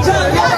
Jump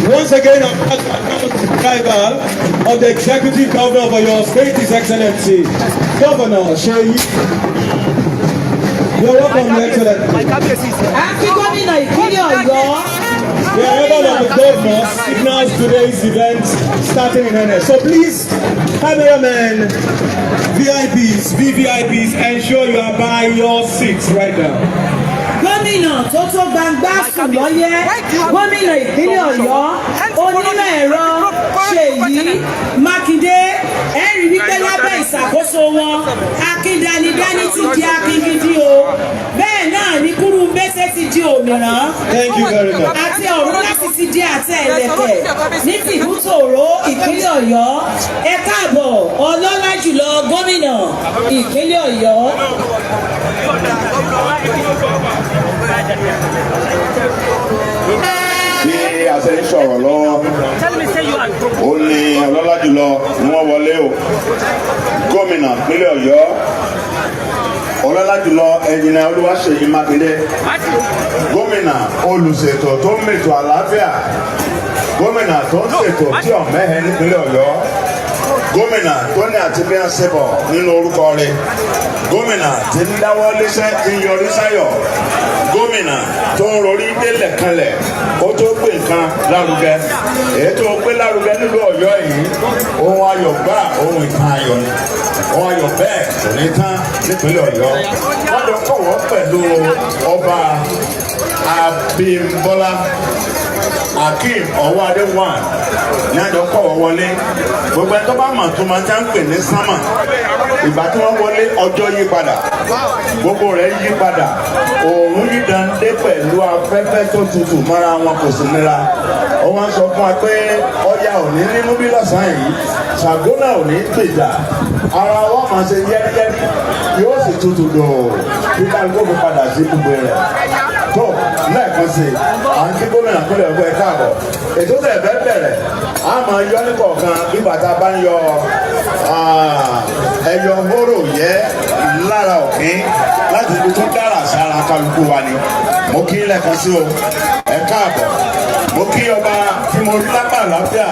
Once again, of the Executive Governor of your state, His Excellency, Governor Sheyi. You're welcome, Your Excellency. The arrival of the governor signals today's event starting in earnest. So please, cameramen, VIPs, VVIPs, ensure you are by your seats right now. Gómìnà tó tó gbangba sùn lọ́yẹ́, gómìnà ìpínlẹ̀ Ọ̀yọ́, onímọ̀ ẹ̀rọ Ṣèyí Mákindé, ẹ̀rí wípé lábẹ́ ìṣàkóso wọn, akíndanidání ti di akíngídí o. Bẹ́ẹ̀ náà ni Kúrúmbésé ti di òmìrán. Thank you very much. Àti ọ̀run láti ti di àtẹ ẹ̀lẹ̀kẹ̀ ní tìbútòrò ìpínlẹ̀ Ọ̀yọ́. Ẹ káàbọ̀ ọlọ́lá jùlọ gómìnà ìpínlẹ̀ Ọ̀yọ́. Bí a ṣe ń sọ̀rọ̀ lọ́wọ́, ó ní ọlọ́lá jùlọ ni wọ́n wọlé o. Gómìnà ìpínlẹ̀ Ọ̀yọ́, ọlọ́lá jùlọ ẹnjìnà Olúwaṣèyí Mákindé. Gómìnà olùṣètò tó ń mètò àlàáfíà. Gómìnà tó ń ṣètò tí ọ̀mẹ́hẹ nípínlẹ̀ Ọ̀yọ́. Gómìnà tó ní àti bí wọ́n ṣe bọ̀ nínú orúkọ rẹ̀. Gómìnà tí ń dáwọ́ léṣẹ́ tí ń yọrí sáyọ̀. Gómìnà tó ń rorí délẹ̀ kanlẹ̀ ó tó gbé nǹkan lárugẹ. Èyí tó gbé lárugẹ nílùú Ọ̀yọ́ yìí, ohun ayọ̀ gbà ohun ìtàn ayọ̀ ni. Ohun ayọ̀ bẹ́ẹ̀ kò ní tán nípínlẹ̀ Ọ̀yọ́. Wọ́n jọ kọ̀wọ́ pẹ̀lú ọba Abímbọ́lá Akeem Ọwọ́adé one ní àjọ kọ̀wọ́ wọlé gbogbo ẹ̀ tó bá mọ̀ tó máa ń pè ní sámà ìgbà tí wọ́n wọlé ọjọ́ yí padà gbogbo rẹ̀ yí padà òòrùn yí dande pẹ̀lú afẹ́fẹ́ tó tutù mọ́ra wọn kò sí nira ó wá ń sọ fún wa pé ọya ò ní nínú bí lọ́sàn-án yìí ṣàgónà ò ní gbèjà ara wọn máa ṣe yẹ́rìyẹ́rì yóò sì tutù dòó bí kálukó fi padà sí gbogbo rẹ̀ tó lẹ́ẹ̀kan sí à ń kí gómìnà kúlẹ̀ ọgbọ́ ẹ̀ káàbọ̀ ètò tẹ̀ fẹ́ bẹ̀rẹ̀ a máa yọ ní kọ̀ọ̀kan bí bàtà bá ń yọ ẹyọ hóró yẹ lára òkín láti ibi tó dára sára kálukú wa ni mo kí lẹ́ẹ̀kan sí o ẹ̀ káàbọ̀ mo kí ọba tí mo rí lápá àlàáfíà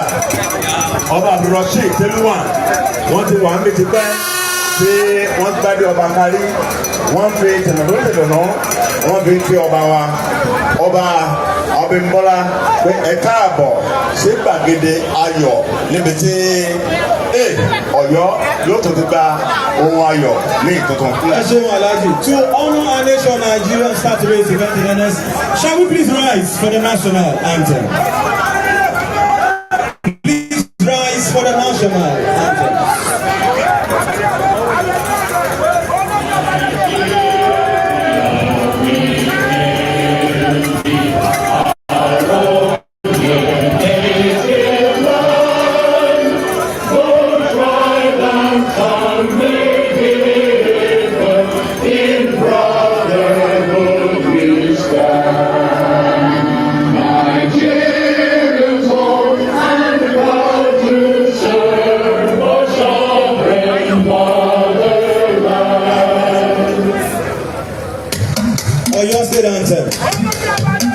ọba Abdulrasheed Tẹ́lúwàn wọ́n ti wà ń bí ti pẹ́ tí wọ́n gbádé ọba kárí wọ́n fi tẹ̀lẹ̀dọ́tẹ̀lẹ̀nà wọ́n fi kí ọba wa ọba Abímbọ́lá pé ẹ káàbọ̀ sí gbàgede ayọ̀ níbi tí Ọ̀yọ́ yóò tó ti gba ohun ayọ̀ ní ìtuntun. Ẹ ṣeun Alhaji. To honor our nation, Nigeria start today's event in earnest. Shall we please rise for the national anthem? Please rise for the national anthem. Oyo State anthem.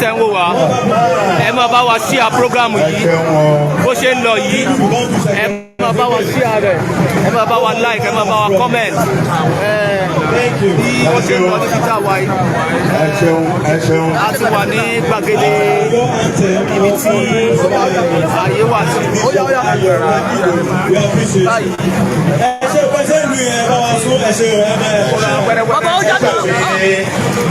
tẹ́ ń wò wá ẹ máa bá wa share program yìí bó ṣe ń lọ yìí ẹ máa bá wa share rẹ̀ ẹ máa bá wa like ẹ máa bá wa comment bí ó ṣe ń lọ títí tá a wá yìí a ti wà ní gbàgede ibi tí ààyè wà sí.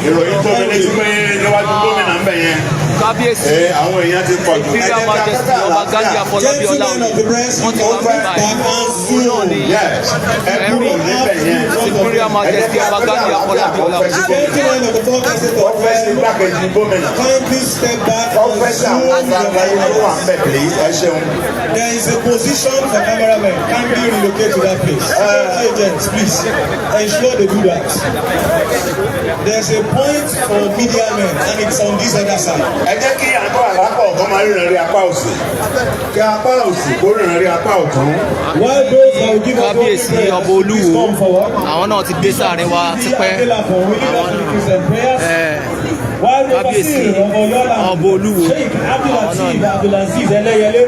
ìròyìn tó mi létí pé níwájú gómìnà ń bẹ̀ yẹn kábíyèsí àwọn èèyàn ti pọ̀ jù. Imperial Majesty ọba Gani Afọlábí Ọláoyè wọ́n ti wá bí báyìí náà ní ẹ̀rí Imperial Majesty ọba Gani Afọlábí Ọláoyè. ọ́fẹ́sì gbàgede gómìnà ọ́fẹ́sì àwọn ọba àgbáyé ló wà ń bẹ̀ pé ẹ ṣeun. There is a position for cameramen. Can we relocate to that place? Agents, please ensure they do that. There's a point for media men, and it's on this other side. Ẹ jẹ́ kí àgọ́ àlápọ̀ ọ̀tún máa ríran rí apá òsì kí apá òsì kó ríran rí apá ọ̀tún. While those that will give us kábíyèsí ọba olúwo àwọn náà ti dé sáàrin wa tipẹ́ kábíyèsí ọba olúwo Abdulaziz Ẹlẹ́yẹlé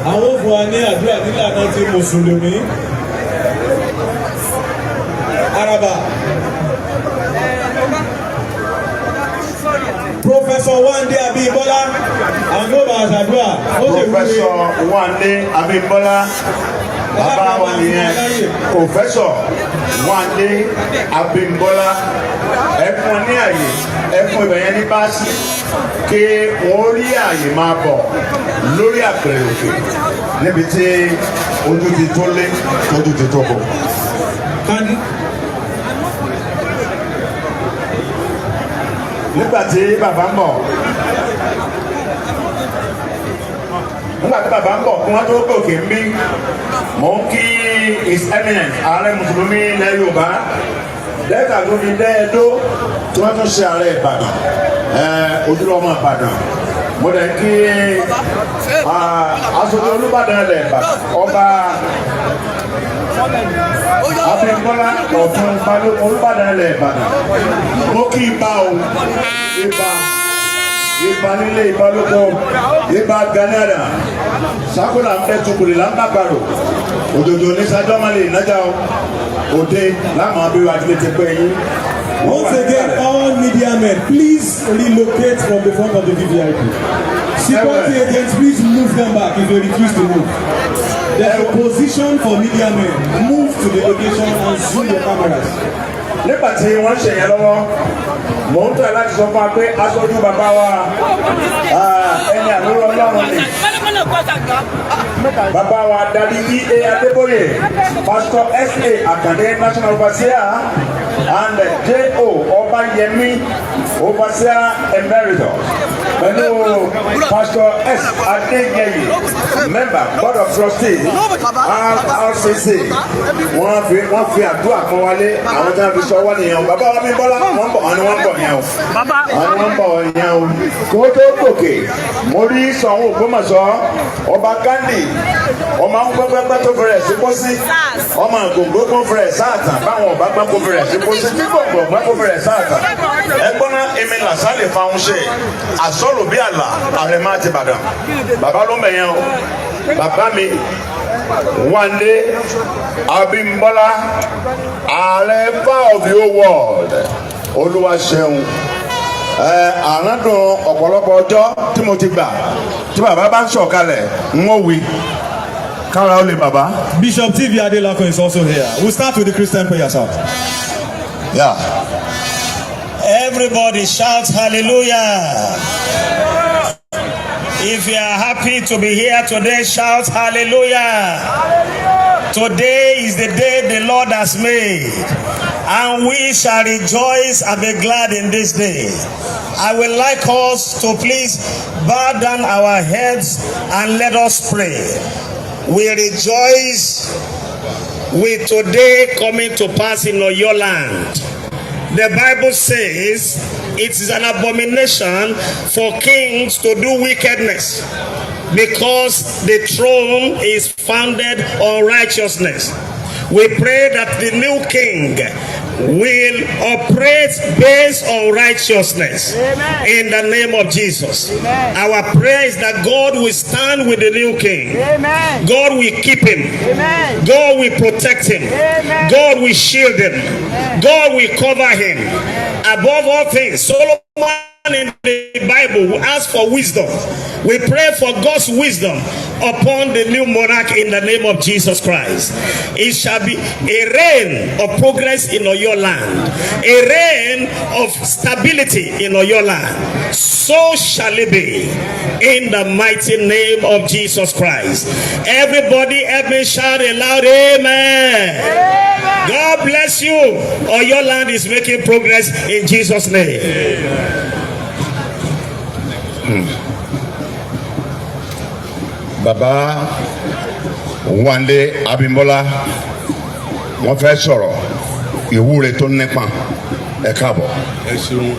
àwọn òfin wa ní àdúrà nílànà ti mùsùlùmí Araba. Professor Wande Abimbola and go back Adua. Professor Wande Abimbola bàbá wa nìyẹn Professor Wande Abimbola ẹ fún ní àyè ẹ fún ibẹ̀ yẹn ní báàsì kí wọ́n rí àyè máa bọ̀ lórí àpèrè òkè níbi tí ojú ti tó lé tójú ti tó bọ̀. Nígbà tí bàbá ń bọ̀ kí wọ́n tó gòkè ń bí mò ń kí His Eminence ààrẹ mùsùlùmí ilẹ̀ Yorùbá lẹ́tà tó fi dẹ́ Ẹdó tí wọ́n tún ṣe ààrẹ Ìbàdàn ojúlọ́mọ Ìbàdàn mo dẹ̀ kí aṣojú Olúbàdàn ilẹ̀ Ìbàdàn ọba Abímbọ́lá ọ̀tún Olúbàdàn ilẹ̀ Ìbàdàn mo kí ibà o ibà nílé ìbálòpọ̀ ibà Gánàdà sákòlà ń bẹ tukùlì lámbàbàrò òjòjò ní sájọ́mọ́lì ìnájà òde láwọn abẹ́rẹ́ adílé ti pẹ́ yín. Once again, all media men, please relocate from the front of the VVIP. Security agents, please move them back if they refuse to move. There's a position for media men. Move to the location and zoom your cameras. Nígbà tí wọ́n ṣe yẹn lọ́wọ́ mò ń tẹ̀ láti sọ fún wa pé aṣojú bàbá wa ẹni àlọ́ Ọlọ́run ni bàbá wa Dadi E.A. Adébóyè Pastor S.A. Akande National Overseer and J.O. Ọbáyẹmí Overseer Emeritus pẹ̀lú Pastor S. Adéyẹyè Member Board of Trustees RCC wọ́n fi àdúrà kan wálé àwọn tí wọ́n fi sọ wọ́n nìyẹn o bàbá wa Abímbọ́lá wọ́n bọ̀ àwọn ni wọ́n bọ̀ yẹn o àwọn ni wọ́n bọ̀ yẹn o kó tó gòkè mo rí Ṣọ̀ún Ògbómọ̀ṣọ́ ọba Gandhi ọmọ gbẹgbẹgbẹ tó fẹrẹ sí pósí ọmọ gbogbo kó fẹrẹ sáàtà báwọn ọba gbẹ kó fẹrẹ sí pósí tí gbogbo gbẹ kó fẹrẹ sáàtà ẹgbọ́n náà èmi làṣàlẹ̀ fáwọn ṣe àsọ̀rò bí àlà ààrẹ máa ti Ìbàdàn bàbá ló ń bẹ̀ yẹn o bàbá mi Wande Abímbọ́lá ààrẹ of the whole world Olúwaṣeun àrádùn ọ̀pọ̀lọpọ̀ ọjọ́ tí mo ti gbà tí bàbá bá ń sọ̀kalẹ̀ ń wọ́n wí kára ó lè bàbá. Bishop T.V. Adelakun is also here. We'll start with the Christian prayers out. Yeah. Everybody shout hallelujah. If you are happy to be here today, shout hallelujah. Today is the day the Lord has made, and we shall rejoice and be glad in this day. I would like us to please bow down our heads and let us pray. We rejoice with today coming to pass in Oyo land. The Bible says it is an abomination for kings to do wickedness, because the throne is founded on righteousness. We pray that the new king will operate based on righteousness. Amen. In the name of Jesus. Amen. Our prayer is that God will stand with the new king. Amen. God will keep him. Amen. God will protect him. Amen. God will shield him. God will cover him. Above all things, Solomon in the Bible will ask for wisdom. We pray for God's wisdom upon the new monarch in the name of Jesus Christ. It shall be a reign of progress in your land, a reign of stability in your land. So shall it be in the mighty name of Jesus Christ. Everybody, help me shout a loud amen. Amen. God bless you. Or your land is making progress in Jesus' name. Baba Wande Abimbola wọ́n fẹ́ sọ̀rọ̀ ìwúre tó nípa ẹ káàbọ̀. Ẹ ṣeun.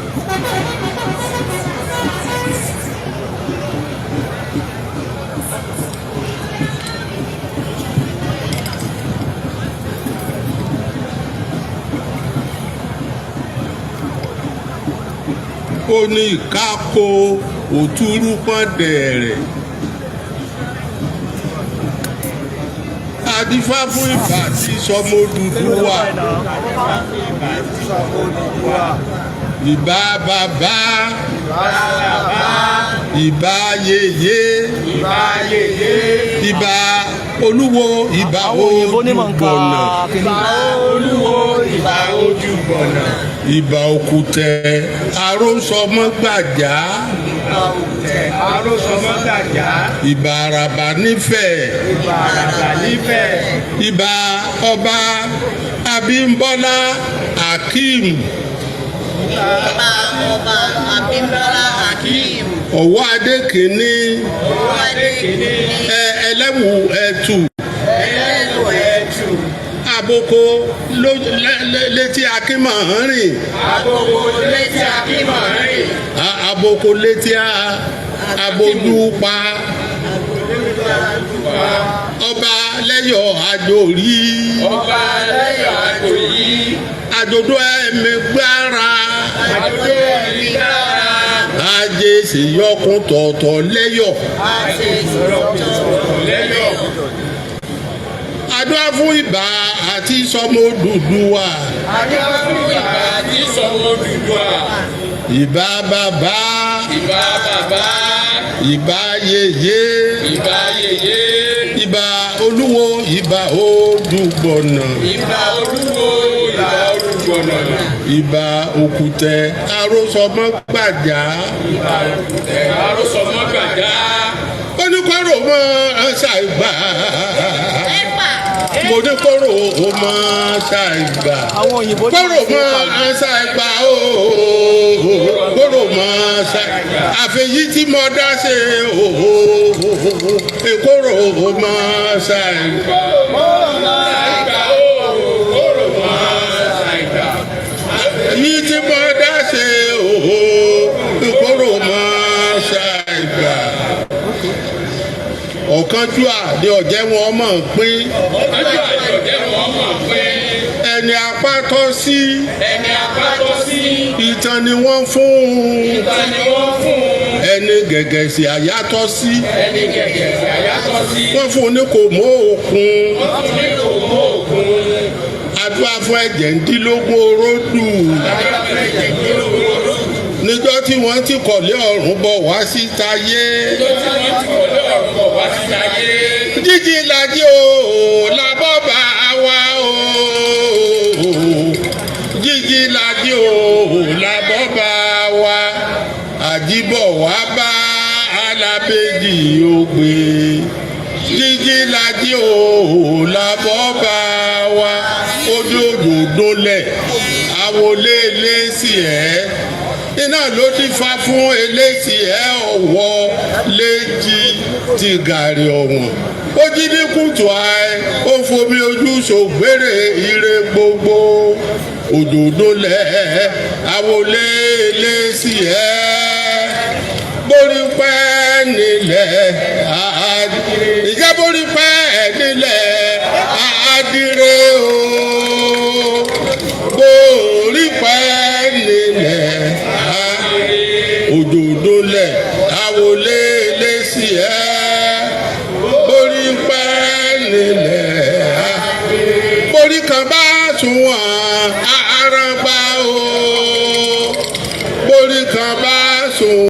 Ó ní ìkáko òtúrú pọ́n dẹ̀rẹ̀. Adífá fún ìbà tí sọmọ Odùduwà. Ìbà bàbá. Ìbà yèyé. Ìbà olúwo. Ìbà Ojúbọ̀nà. Ìbà Òkùtẹ̀ Arósọmọ́gbàjá. Ìbà Àràbà nífẹ̀ẹ́. Ìbà ọba Abímbọ́lá Akeem. Ọ̀wọ́ adé kìíní. Ẹlẹ́wù ẹ̀tù. Àbòkò létí Akínmọ̀hánrìn. Àbòkò létí Abójúpa. Ọba lẹ́yọ̀ àjòrí. Àjòdó ẹ̀mí gbára. Ajé ṣèyọkùn tọ̀ọ̀tọ̀ lẹ́yọ̀. Àdúrà fún ìbà àti sọmọ Odùduwà. Ìbà bàbá. Ìbà yèyé. Ìbà olúwo. Ìbà Ojúbọ̀nà. Ìbà Òkùtẹ̀ Arósọmọ́gbàjá. Oníkóró mọ́ ṣàìgbà. Mo ní kóró mọ́ ṣàìgbà. Kóró mọ́ ṣàìgbà ooo. Kóró mọ́ ṣàìgbà. Àfẹ̀yí tí mo dá ṣe ooo. Kóró mọ́ ṣàìgbà. Èyí tí mo dá ṣe ooo. Kóró mọ́ ṣàìgbà. Ọ̀kánjúà ni ọ̀jẹ̀ wọn mọ̀ pín. Ẹni apá tọ́ sí. Ìtàn ni wọ́n fún. Ẹni gẹ̀gẹ̀sì àyà tọ́ sí. Wọ́n fún ní kò mọ́ òkun. Àdúrà fún ẹ̀jẹ̀ndínlógún oródù. Níjọ́ tí wọ́n ti kọ̀lé ọ̀run bọ̀ wá sí tayé. Jíjí lajì o labọ́ bá wa o. Jíjí lajì o labọ́ bá wa. Àjíbọ̀ wá bá Alábẹ́jì ògbé. Jíjí lajì o labọ́ bá wa. Ojú òdòdó lẹ̀ àwọlé lẹ́sì ẹ̀. Iná ló dífá fún eléṣì ẹ̀ ọ̀wọ́ léjì ti gàrí ọ̀wọ̀n. Ó jí ní kùtù àì ó fomi ojú ṣògbére ire gbogbo. Òdòdó lẹ̀ àwọlé lẹ́sì ẹ̀. Borí pẹ́ nílẹ̀ ìjà borí pẹ́ nílẹ̀ àdìrẹ́ o. òdòdó lẹ̀ àwòlé lẹ́sì ẹ́ borí pẹ́ nílẹ̀ borí kan bá tún wọ́n àràbà o borí kan bá tún.